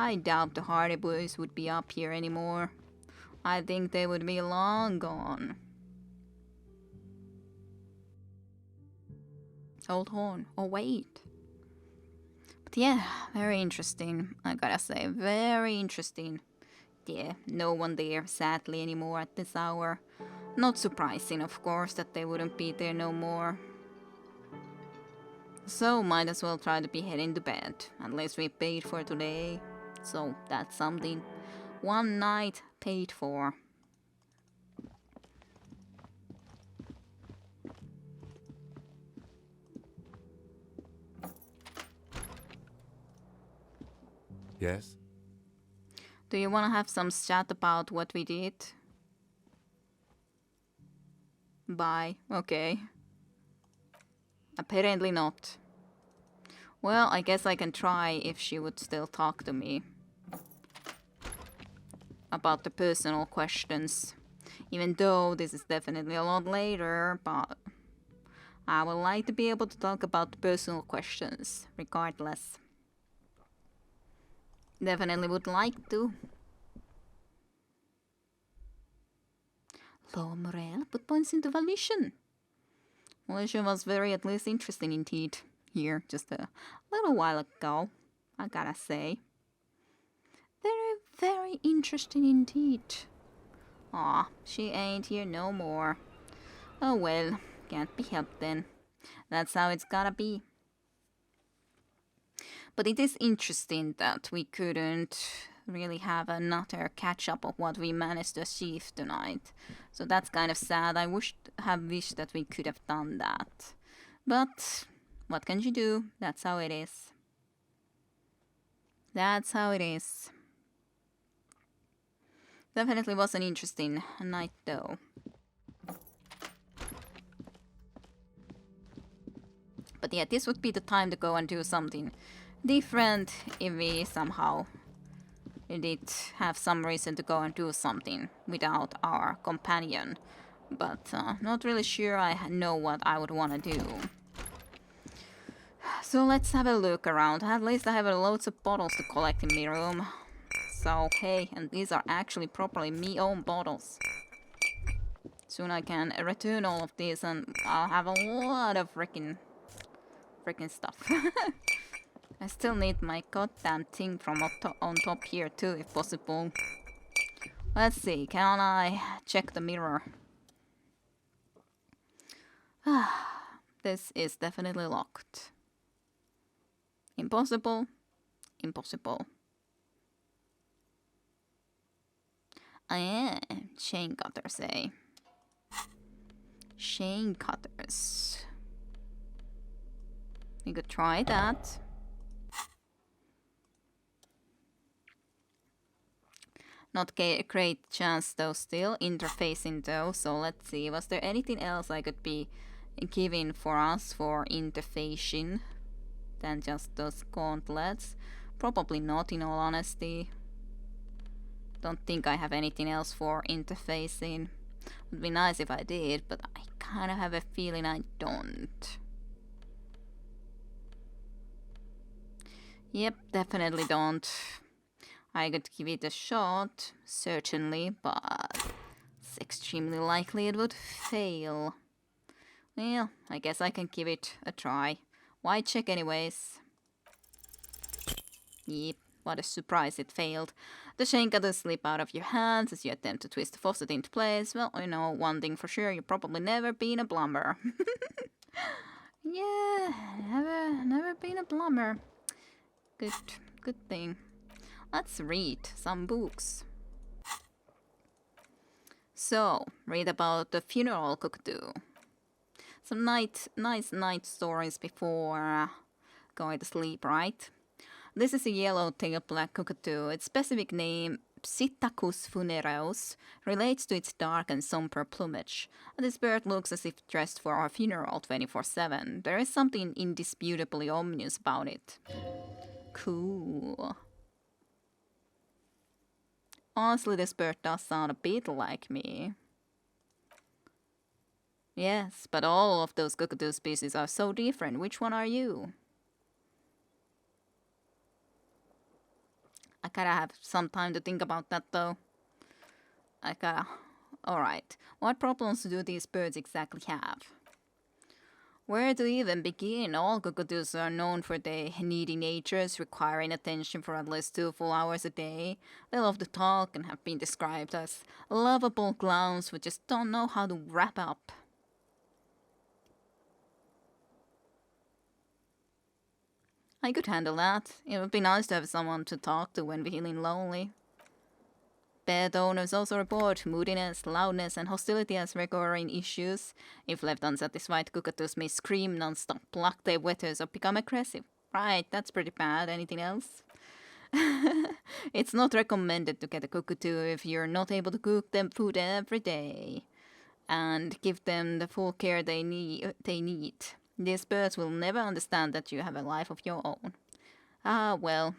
I doubt the Hardy Boys would be up here anymore. I think they would be long gone. Hold on. Oh, wait. But yeah, very interesting. I gotta say, very interesting. Yeah, no one there, sadly, anymore at this hour. Not surprising, of course, that they wouldn't be there no more. So, might as well try to be heading to bed. At least we paid for today. So, that's something. One night paid for. Yes? Do you want to have some chat about what we did? Bye. Okay. Apparently not. Well, I guess I can try if she would still talk to me. About the personal questions. Even though this is definitely a lot later, but I would like to be able to talk about the personal questions, regardless. Definitely would like to. Low morale put points into volition. Elysium was very at least interesting indeed. Here, just a little while ago, I gotta say. Very, very interesting indeed. Aw, she ain't here no more. Oh well, can't be helped then. That's how it's gotta be. But it is interesting that we couldn't really have another catch up of what we managed to achieve tonight. So that's kind of sad. I have wished that we could have done that. But what can you do? That's how it is. That's how it is. Definitely was an interesting night though. But yeah, this would be the time to go and do something different if we somehow did have some reason to go and do something without our companion. But not really sure I know what I would want to do. So let's have a look around. At least I have loads of bottles to collect in my room. So hey, and these are actually properly me own bottles. Soon I can return all of these and I'll have a lot of freaking stuff. I still need my goddamn thing from on top here too, if possible. Let's see, can I check the mirror? This is definitely locked. Impossible. Impossible. Yeah, chain cutters, eh? Chain cutters. We could try that. Not a great chance though still, interfacing though, so let's see, was there anything else I could be giving for us for interfacing than just those gauntlets? Probably not, in all honesty. Don't think I have anything else for interfacing. Would be nice if I did, but I kind of have a feeling I don't. Yep, definitely don't. I could give it a shot, certainly, but it's extremely likely it would fail. Well, I guess I can give it a try. Why check anyways? Yep, what a surprise, it failed. The chain got to slip out of your hands as you attempt to twist the faucet into place. Well, you know, one thing for sure, you've probably never been a plumber. Yeah, never been a plumber. Good thing. Let's read some books. So, read about the funeral cockatoo. Some nice night stories before going to sleep, right? This is a yellow-tailed black cockatoo. Its specific name, Psittacus funereus, relates to its dark and somber plumage. This bird looks as if dressed for a funeral 24/7. There is something indisputably ominous about it. Cool. Honestly, this bird does sound a bit like me. Yes, but all of those cockatoo species are so different. Which one are you? I gotta have some time to think about that though. I gotta... Alright, what problems do these birds exactly have? Where to even begin? All cockatoos are known for their needy natures, requiring attention for at least 2 full hours a day. They love to talk and have been described as lovable clowns who just don't know how to wrap up. I could handle that. It would be nice to have someone to talk to when feeling lonely. Pet owners also report moodiness, loudness, and hostility as recurring issues. If left unsatisfied, cockatoos may scream non-stop, pluck their wethers, or become aggressive. Right, that's pretty bad. Anything else? It's not recommended to get a cockatoo if you're not able to cook them food every day and give them the full care they need. These birds will never understand that you have a life of your own. Ah, well.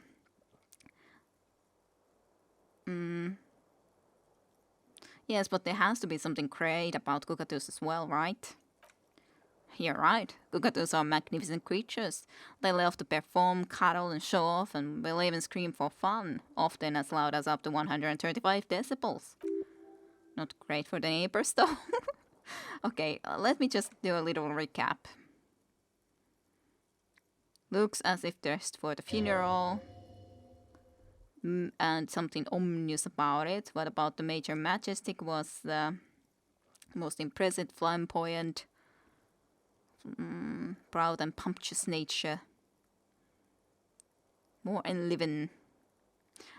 Yes, but there has to be something great about cockatoos as well, right? You're right. Cockatoos are magnificent creatures. They love to perform, cuddle, and show off, and will even scream for fun, often as loud as up to 135 decibels. Not great for the neighbors, though. Okay, let me just do a little recap. Looks as if dressed for the funeral. And something ominous about it. What about the Major Majestic was the most impressive, flamboyant, proud and punctuous nature. More enliven.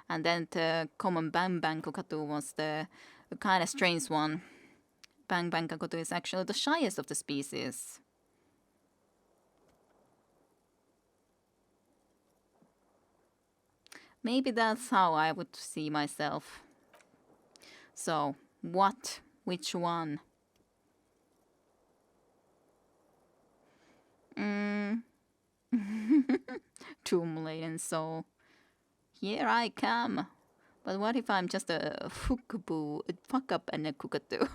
And then the common Bang Bang cockatoo was the kind of strange one. Bang Bang cockatoo is actually the shyest of the species. Maybe that's how I would see myself. So, what? Which one? Tomb laden soul. Here I come. But what if I'm just a fuck up and a cockatoo?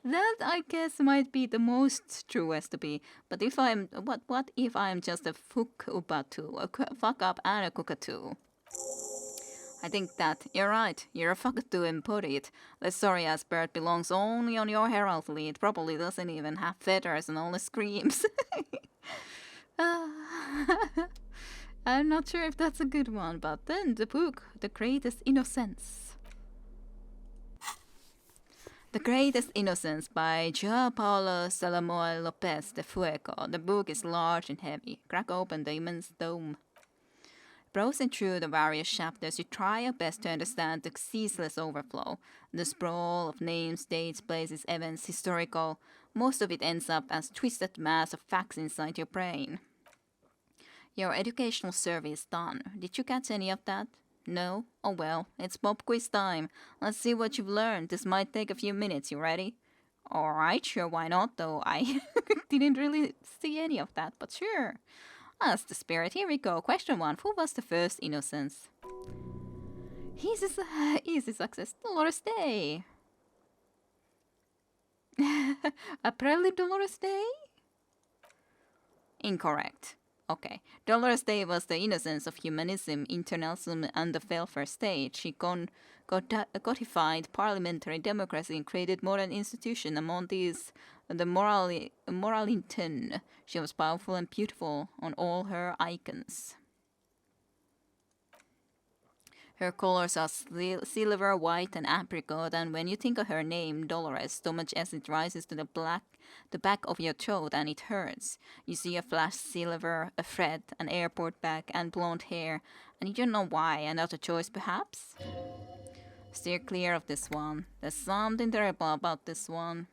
That I guess might be the most truest to be. But if I'm what if I'm just a fuck up and a cockatoo? I think that you're right. You're a fuckatoo embodied. This sorry ass bird belongs only on your heraldry. It probably doesn't even have feathers and only screams. I'm not sure if that's a good one, but then the book, The Greatest Innocence. The Greatest Innocence by João Paulo Salomão Lopes de Fuego. The book is large and heavy. Crack open the immense tome. Browsing through the various chapters, you try your best to understand the ceaseless overflow, the sprawl of names, dates, places, events, historical. Most of it ends up as twisted mass of facts inside your brain. Your educational survey is done. Did you catch any of that? No? Oh well, it's pop quiz time. Let's see what you've learned. This might take a few minutes. You ready? Alright, sure, why not, though I didn't really see any of that, but sure. That's the spirit. Here we go. Question 1. Who was the first innocence? Easy success. Dolores Day. Apparently Dolores Day? Incorrect. Okay. Dolores Day was the innocence of humanism, internationalism, and the welfare state. She codified parliamentary democracy and created modern institutions. Among these, the Moralitan. She was powerful and beautiful on all her icons. Her colors are silver, white, and apricot, and when you think of her name, Dolores, so much as it rises to the back of your throat and it hurts. You see a flash silver, a thread, an airport bag, and blonde hair, and you don't know why. Another choice, perhaps? Steer clear of this one. There's something terrible about this one.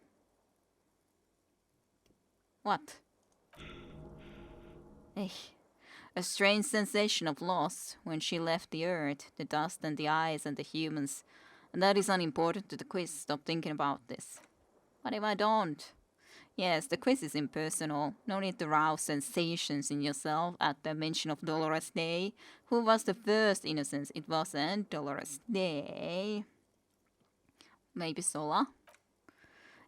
What? A strange sensation of loss when she left the earth, the dust and the eyes and the humans. And that is unimportant to the quiz. Stop thinking about this. What if I don't? Yes, the quiz is impersonal. No need to rouse sensations in yourself at the mention of Dolores Day. Who was the first innocence? It wasn't Dolores Day. Maybe Sola?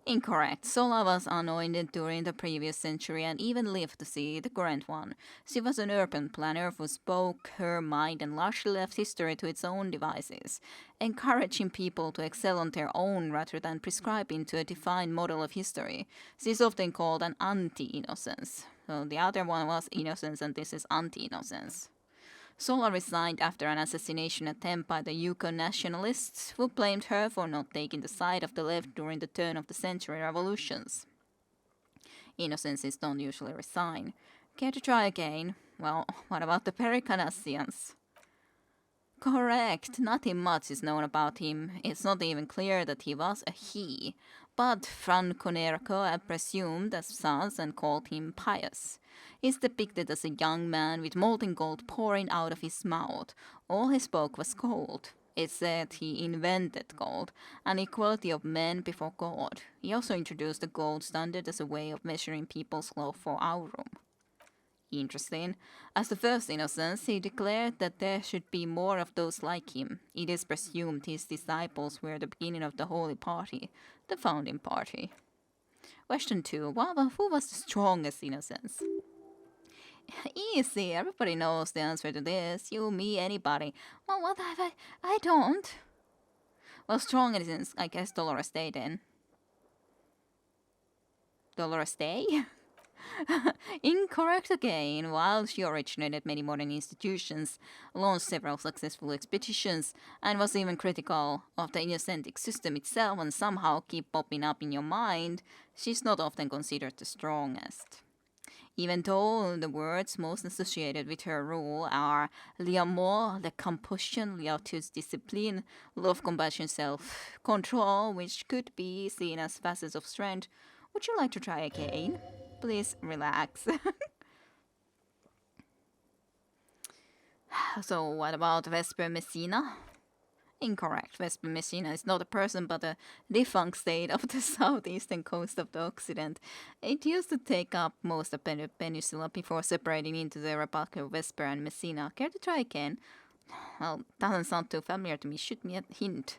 Incorrect. Sola was anointed during the previous century and even lived to see the current one. She was an urban planner who spoke her mind and largely left history to its own devices, encouraging people to excel on their own rather than prescribing to a defined model of history. She is often called an anti-innocence. So the other one was innocence and this is anti-innocence. Sola resigned after an assassination attempt by the Yukon nationalists, who blamed her for not taking the side of the left during the turn of the century revolutions. Innocences don't usually resign. Care to try again? Well, what about the Pericanassians? Correct. Nothing much is known about him. It's not even clear that he was a he. But Franco Nerco presumed as sons and called him Pius. He's depicted as a young man with molten gold pouring out of his mouth. All he spoke was gold. It said he invented gold, an equality of men before God. He also introduced the gold standard as a way of measuring people's love for aurum. Interesting. As the first innocence, he declared that there should be more of those like him. It is presumed his disciples were the beginning of the Holy Party, the founding party. Question 2. Who was the strongest innocence? Easy. Everybody knows the answer to this. You, me, anybody. Well, what have I don't. Well, strong innocence, I guess Dolores Day then. Dolores Day? Incorrect again. While she originated many modern institutions, launched several successful expeditions, and was even critical of the innocentic system itself and somehow keep popping up in your mind, she's not often considered the strongest. Even though the words most associated with her rule are l'amour, the compassion, l'autus discipline, love, compassion, self-control, which could be seen as facets of strength. Would you like to try again? Please relax. So what about Vesper Messina? Incorrect. Vesper Messina is not a person but a defunct state of the southeastern coast of the Occident. It used to take up most of the peninsula before separating into the Republic of Vesper and Messina. Care to try again? Well, doesn't sound too familiar to me. Shoot me a hint.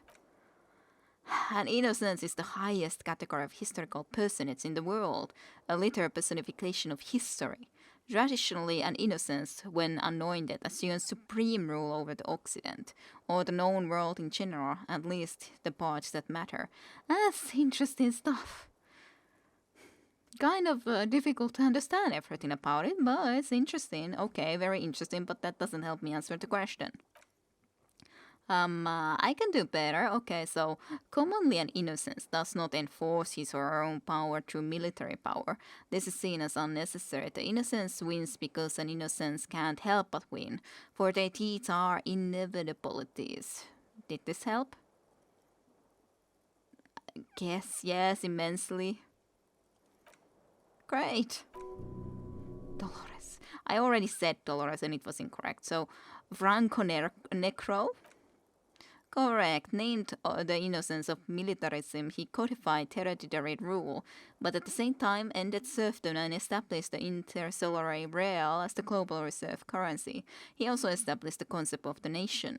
An innocence is the highest category of historical personage in the world, a literal personification of history. Traditionally, an innocence, when anointed, assumes supreme rule over the Occident, or the known world in general, at least the parts that matter. That's interesting stuff. Kind of difficult to understand everything about it, but it's interesting. Okay, very interesting, but that doesn't help me answer the question. I can do better. Okay, so commonly an innocence does not enforce his or her own power through military power. This is seen as unnecessary. The innocence wins because an innocence can't help but win, for their deeds are inevitabilities. Did this help? Guess yes, immensely. Great. Dolores. I already said Dolores and it was incorrect. So, Franco Necro. Correct. Named the innocence of militarism, he codified hereditary rule, but at the same time ended serfdom and established the interstellar real as the global reserve currency. He also established the concept of the nation.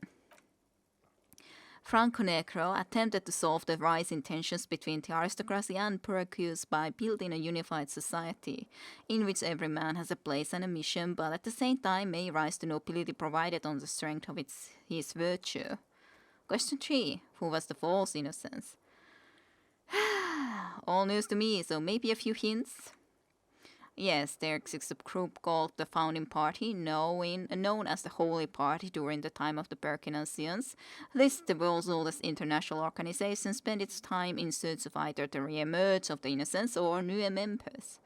Franco Negro attempted to solve the rising tensions between the aristocracy and Pyrrhus by building a unified society, in which every man has a place and a mission, but at the same time may rise to nobility provided on the strength of his virtue. Question 3. Who was the false innocence? All news to me, so maybe a few hints? Yes, there exists a group called the Founding Party, known as the Holy Party during the time of the Perkinassians. This, the world's oldest international organization, spent its time in search of either the re-emerge of the innocents or new members.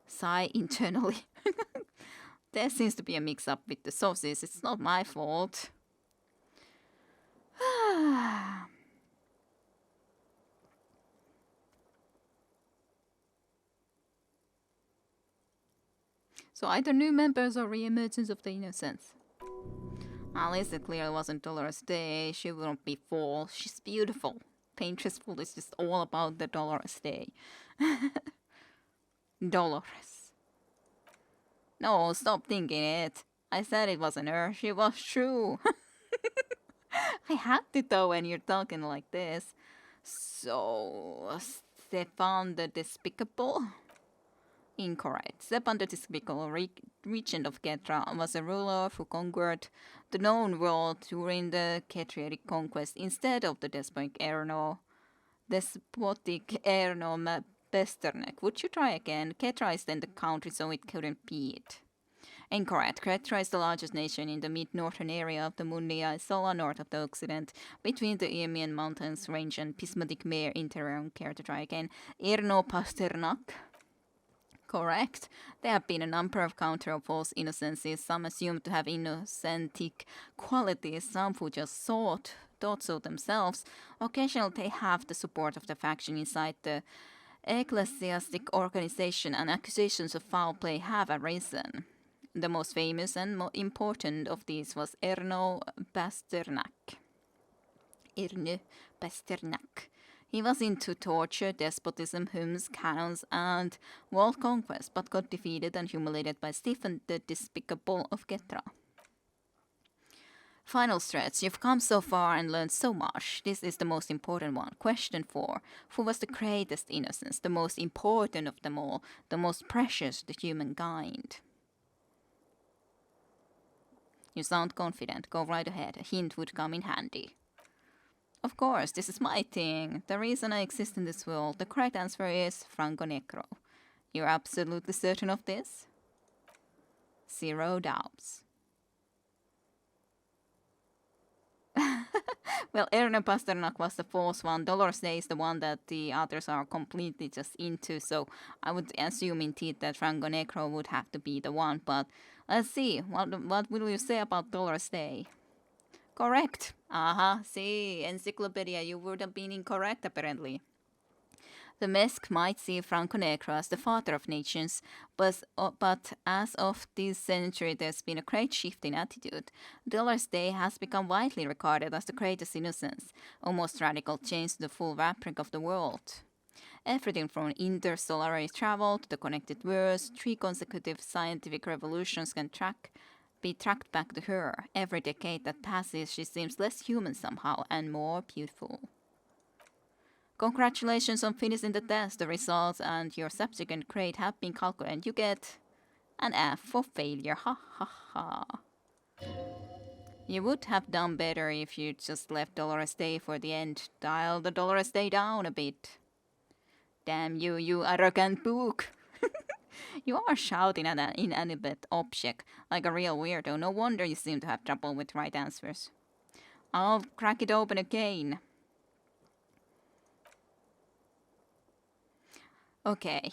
Sigh internally. There seems to be a mix-up with the sources. It's not my fault. So either new members or re-emergence of the innocents. At least it clearly wasn't Dolores Day. She wouldn't be false. She's beautiful. Painter's Fool is just all about the Dolores Day. Dolores. No, stop thinking it. I said it wasn't her. She was true. I had to though when you're talking like this. So, Stefan the Despicable? Incorrect. Stefan the Despicable, regent of Ketra, was a ruler who conquered the known world during the Ketriatic conquest instead of the despotic Erno Pasternak. Would you try again? Ketra is then the country, so it couldn't be it. Incorrect. Ketra is the largest nation in the mid-northern area of the Mundia Isola, north of the Occident, between the Iemian Mountains range and Pismatic Mare interior. Care to try again? Erno Pasternak. Correct. There have been a number of counter or false innocencies, some assumed to have innocentic qualities, some who just thought so themselves. Occasionally they have the support of the faction inside the ecclesiastic organization, and accusations of foul play have arisen. The most famous and important of these was Erno Pasternak. He was into torture, despotism, hymns, canons, and world conquest, but got defeated and humiliated by Stephen the Despicable of Ketra. Final stretch. You've come so far and learned so much. This is the most important one. Question 4. Who was the greatest innocence, the most important of them all, the most precious to humankind? You sound confident. Go right ahead. A hint would come in handy. Of course, this is my thing. The reason I exist in this world. The correct answer is Franco Necro. You're absolutely certain of this? 0 doubts. Well, Erno Pasternak was the false one. Dolores Day is the one that the others are completely just into, so I would assume indeed that Franco Necro would have to be the one, but let's see. What will you say about Dolores Day? Correct. See, Encyclopedia, you would have been incorrect apparently. The Mesk might see Franco Necro as the father of nations, but as of this century there's been a great shift in attitude. Dolores Day has become widely regarded as the greatest innocence, almost radical change to the full fabric of the world. Everything from interstellar travel to the connected worlds, 3 consecutive scientific revolutions can be tracked back to her. Every decade that passes, she seems less human somehow and more beautiful. Congratulations on finishing the test. The results and your subsequent grade have been calculated. You get an F for failure. Ha ha ha. You would have done better if you just left Dolores Day for the end. Dial the Dolores Day down a bit. Damn you, you arrogant book. You are shouting at an inanimate object like a real weirdo. No wonder you seem to have trouble with right answers. I'll crack it open again. Okay.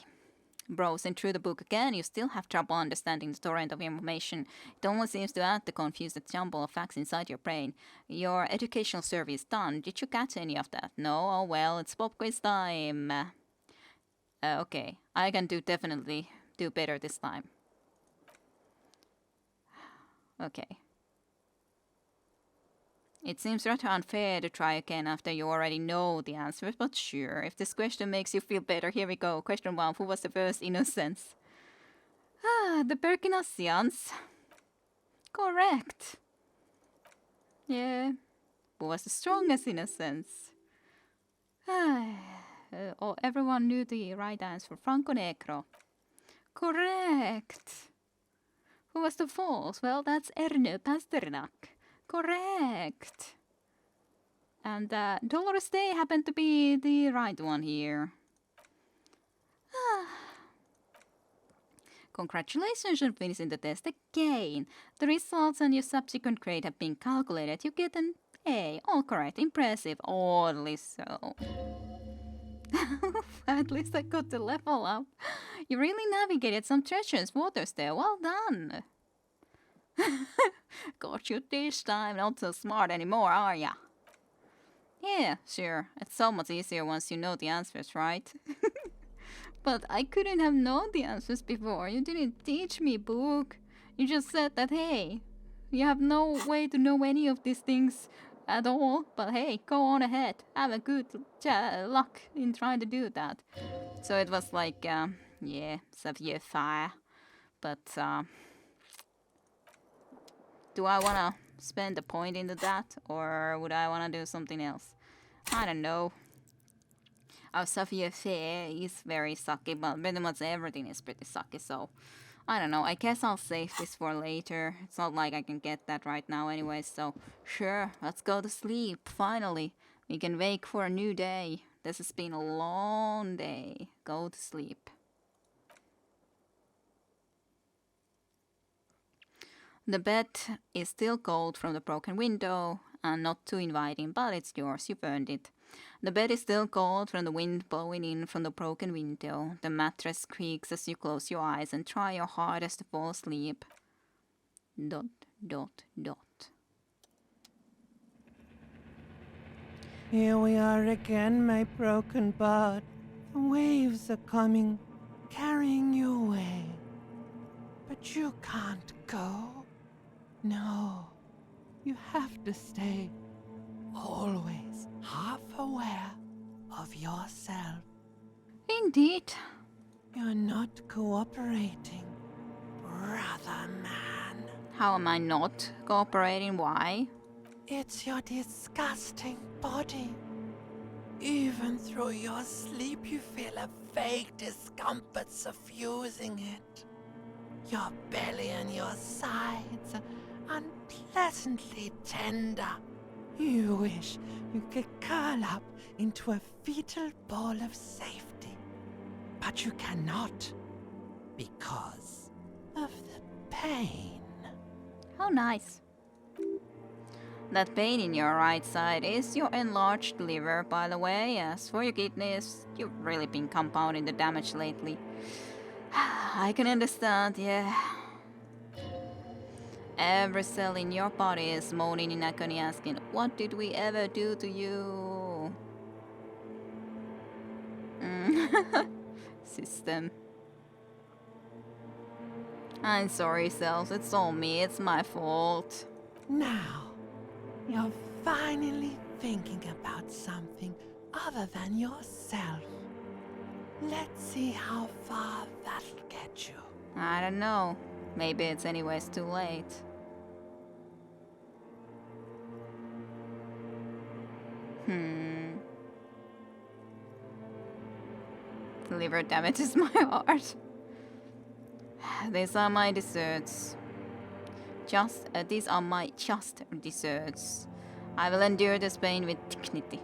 Browsing through the book again, you still have trouble understanding the torrent of information. It only seems to add the confused jumble of facts inside your brain. Your educational survey is done. Did you catch any of that? No? Oh well, it's pop quiz time. Okay, I can definitely do better this time. Okay. It seems rather unfair to try again after you already know the answers, but sure, if this question makes you feel better, here we go. Question 1, who was the first innocence? The Perkinassians. Correct. Yeah. Who was the strongest innocence? Everyone knew the right answer. Franco Necro. Correct. Who was the false? Well, that's Erno Pasternak. Correct. And Dolores Day happened to be the right one here. Congratulations on finishing the test again. The results and your subsequent grade have been calculated. You get an A. All correct. Impressive. Oddly so. At least I got the level up. You really navigated some treacherous waters there. Well done. Got you this time. Not so smart anymore, are ya? Yeah, sure. It's so much easier once you know the answers, right? But I couldn't have known the answers before. You didn't teach me, book. You just said that, hey, you have no way to know any of these things at all. But hey, go on ahead. Have a good luck in trying to do that. So it was like, yeah, severe fire. But, do I want to spend a point into that? Or would I want to do something else? I don't know. Our Sophia Fair is very sucky, but pretty much everything is pretty sucky, so I don't know. I guess I'll save this for later. It's not like I can get that right now anyway, so sure, let's go to sleep. Finally, we can wake for a new day. This has been a long day. Go to sleep. The bed is still cold from the broken window and not too inviting, but it's yours. You've earned it. The bed is still cold from the wind blowing in from the broken window. The mattress creaks as you close your eyes and try your hardest to fall asleep. ... Here we are again, my broken bird. The waves are coming, carrying you away. But you can't go. No, you have to stay. Always half aware of yourself. Indeed. You're not cooperating, brother man. How am I not cooperating? Why? It's your disgusting body. Even through your sleep, you feel a vague discomfort suffusing it. Your belly and your sides are unpleasantly tender. You wish you could curl up into a fetal ball of safety. But you cannot, because of the pain. How nice. That pain in your right side is your enlarged liver, by the way. As for your kidneys, you've really been compounding the damage lately. I can understand, yeah. Every cell in your body is moaning in agony, asking, what did we ever do to you? System. I'm sorry, cells. It's all me. It's my fault. Now, you're finally thinking about something other than yourself. Let's see how far that'll get you. I don't know. Maybe it's anyways too late. Liver damages my heart. These are my desserts. These are my just desserts. I will endure this pain with dignity.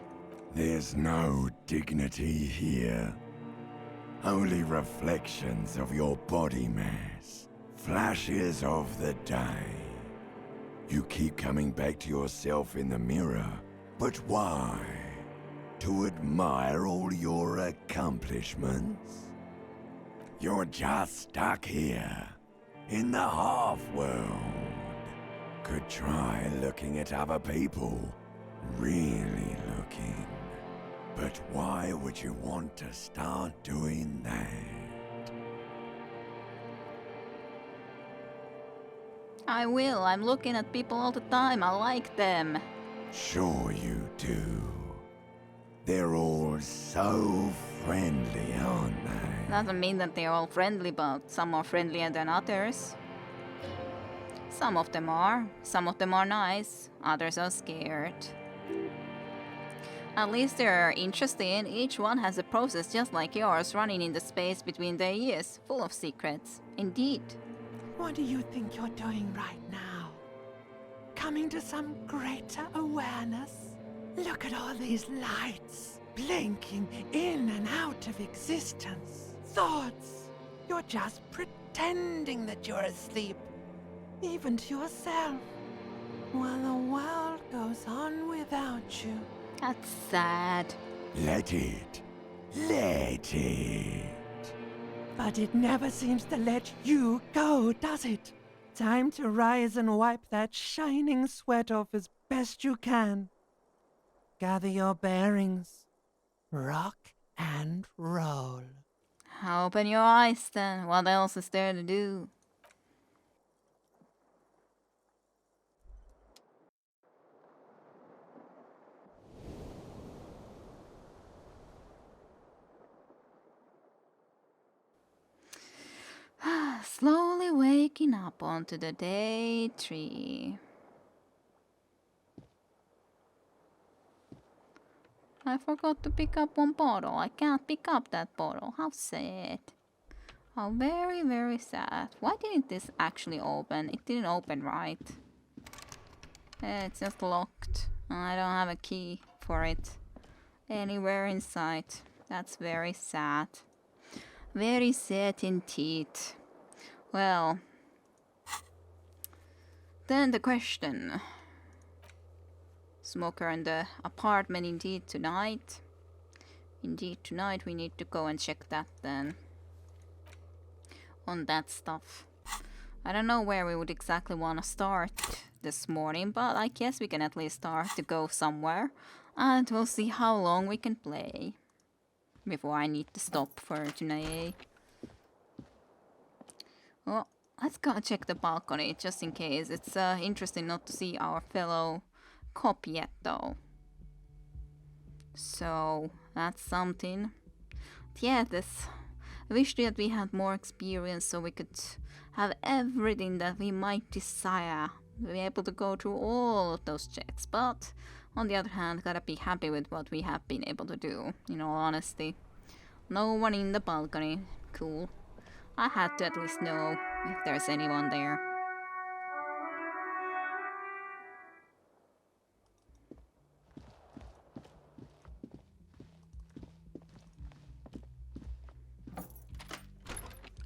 There's no dignity here. Only reflections of your body mass. Flashes of the day. You keep coming back to yourself in the mirror. But why? To admire all your accomplishments? You're just stuck here, in the half-world. Could try looking at other people. Really looking. But why would you want to start doing that? I will. I'm looking at people all the time. I like them. Sure you do. They're all so friendly, aren't they? Doesn't mean that they're all friendly, but some are friendlier than others. Some of them are. Some of them are nice. Others are scared. At least they're interesting. Each one has a process just like yours, running in the space between their ears, full of secrets. Indeed. What do you think you're doing right now? Coming to some greater awareness? Look at all these lights, blinking in and out of existence. Thoughts. You're just pretending that you're asleep, even to yourself, while the world goes on without you. That's sad. Let it. Let it. But it never seems to let you go, does it? Time to rise and wipe that shining sweat off as best you can. Gather your bearings. Rock and roll. Open your eyes then. What else is there to do? Slowly waking up onto the day tree. I forgot to pick up one bottle. I can't pick up that bottle. How sad. How very, very sad. Why didn't this actually open? It didn't open, right? It's just locked. I don't have a key for it anywhere inside. That's very sad. Very sad indeed. Well, then the question. Smoker in the apartment indeed tonight. Indeed tonight we need to go and check that then. On that stuff. I don't know where we would exactly want to start this morning, but I guess we can at least start to go somewhere. And we'll see how long we can play. Before I need to stop for tonight. Well, let's go check the balcony just in case. It's interesting not to see our fellow cop yet though. So that's something. Yeah, I wish that we had more experience so we could have everything that we might desire. Be able to go through all of those checks, but on the other hand, gotta be happy with what we have been able to do, in all honesty. No one in the balcony. Cool. I had to at least know if there's anyone there.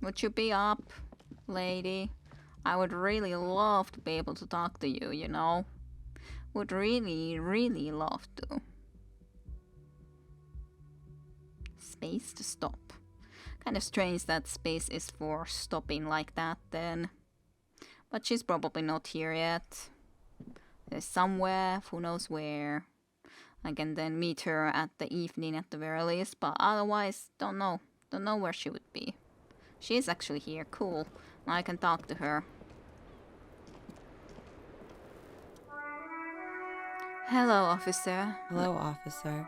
Would you be up, lady? I would really love to be able to talk to you, you know? Would really, really love to. Space to stop. Kind of strange that space is for stopping like that then. But she's probably not here yet. There's somewhere, who knows where. I can then meet her at the evening at the very least, but otherwise, don't know. Don't know where she would be. She is actually here, cool. I can talk to her. Hello, officer. Hello, officer.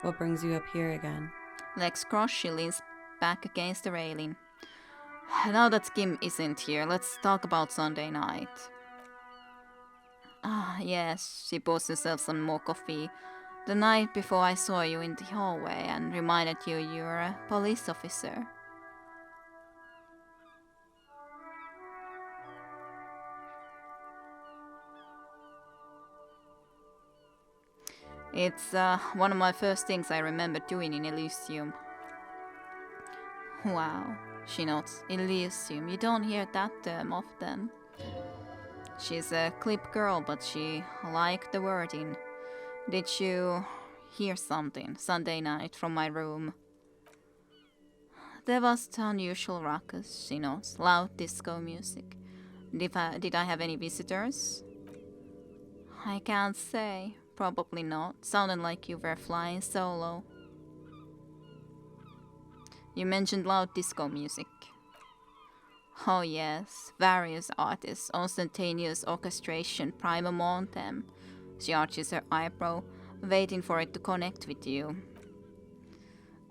What brings you up here again? Legs crossed, she leans back against the railing. Now that Kim isn't here, let's talk about Sunday night. Ah, yes, she pours herself some more coffee. The night before I saw you in the hallway and reminded you you're a police officer. It's one of my first things I remember doing in Elysium. Wow, she nods. Elysium, you don't hear that term often. She's a clip girl, but she liked the wording. Did you hear something Sunday night from my room? There was the unusual ruckus, she nods. Loud disco music. Did I have any visitors? I can't say. Probably not. Sounded like you were flying solo. You mentioned loud disco music. Oh yes, various artists, instantaneous orchestration, prima montem. She arches her eyebrow, waiting for it to connect with you.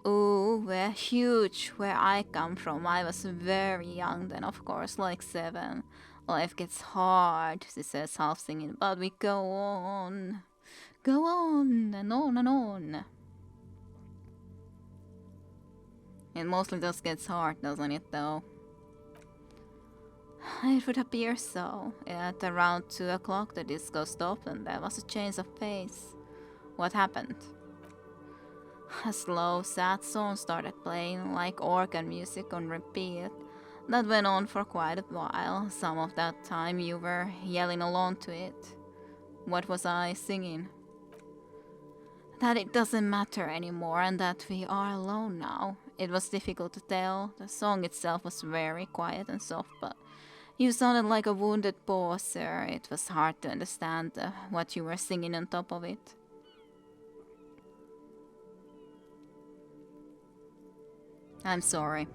Ooh, we're huge where I come from. I was very young then, of course, like 7. Life gets hard, she says, half singing, but we go on. Go on and on and on. It mostly just gets hard, doesn't it, though? It would appear so. At around 2 o'clock, the disco stopped and there was a change of pace. What happened? A slow, sad song started playing, like organ music on repeat. That went on for quite a while. Some of that time you were yelling along to it. What was I singing? That it doesn't matter anymore and that we are alone now. It was difficult to tell. The song itself was very quiet and soft, but you sounded like a wounded boar, sir. It was hard to understand what you were singing on top of it. I'm sorry.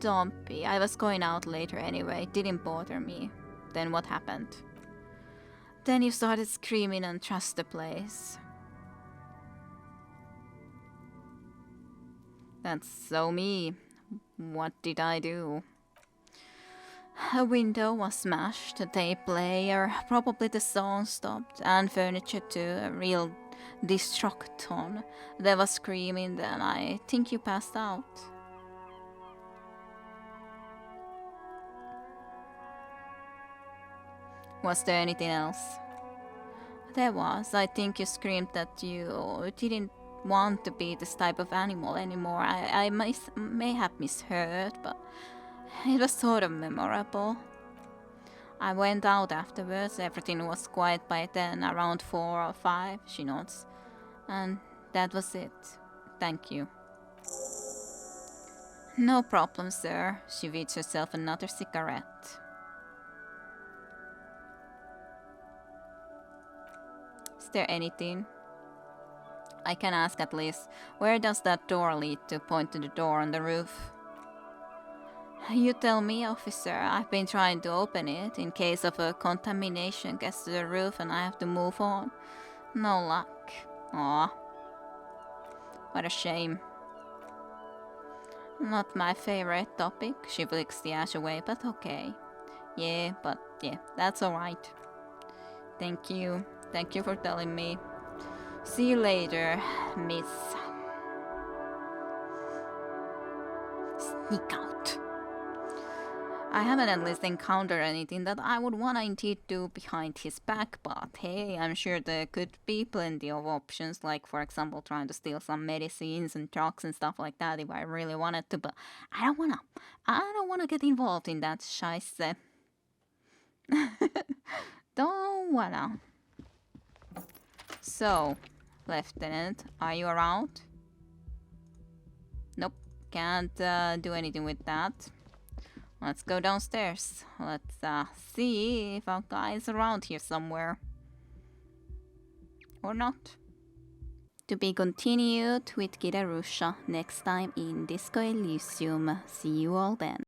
Don't be. I was going out later anyway. It didn't bother me. Then what happened? Then you started screaming and trashed the place. That's so me. What did I do? A window was smashed, a tape player, probably the song stopped, and furniture too. A real Destructon. There was screaming, then I think you passed out. Was there anything else? There was. I think you screamed that you didn't want to be this type of animal anymore. I may have misheard, but it was sort of memorable. I went out afterwards. Everything was quiet by then, around 4 or 5, she nods. And that was it. Thank you. No problem, sir. She feeds herself another cigarette. Is there anything? I can ask at least. Where does that door lead to? Point to the door on the roof. You tell me, officer. I've been trying to open it in case of a contamination gets to the roof and I have to move on. No luck. Aw. What a shame. Not my favorite topic. She flicks the ash away, but okay. Yeah, that's alright. Thank you. Thank you for telling me. See you later, miss. Sneak out. I haven't at least encountered anything that I would want to indeed do behind his back, but hey, I'm sure there could be plenty of options, like for example trying to steal some medicines and drugs and stuff like that if I really wanted to, but I don't wanna get involved in that scheisse. Don't wanna. So, Lieutenant, are you around? Nope, can't do anything with that. Let's go downstairs. Let's see if our guy is around here somewhere. Or not. To be continued with Kid Arusha next time in Disco Elysium. See you all then.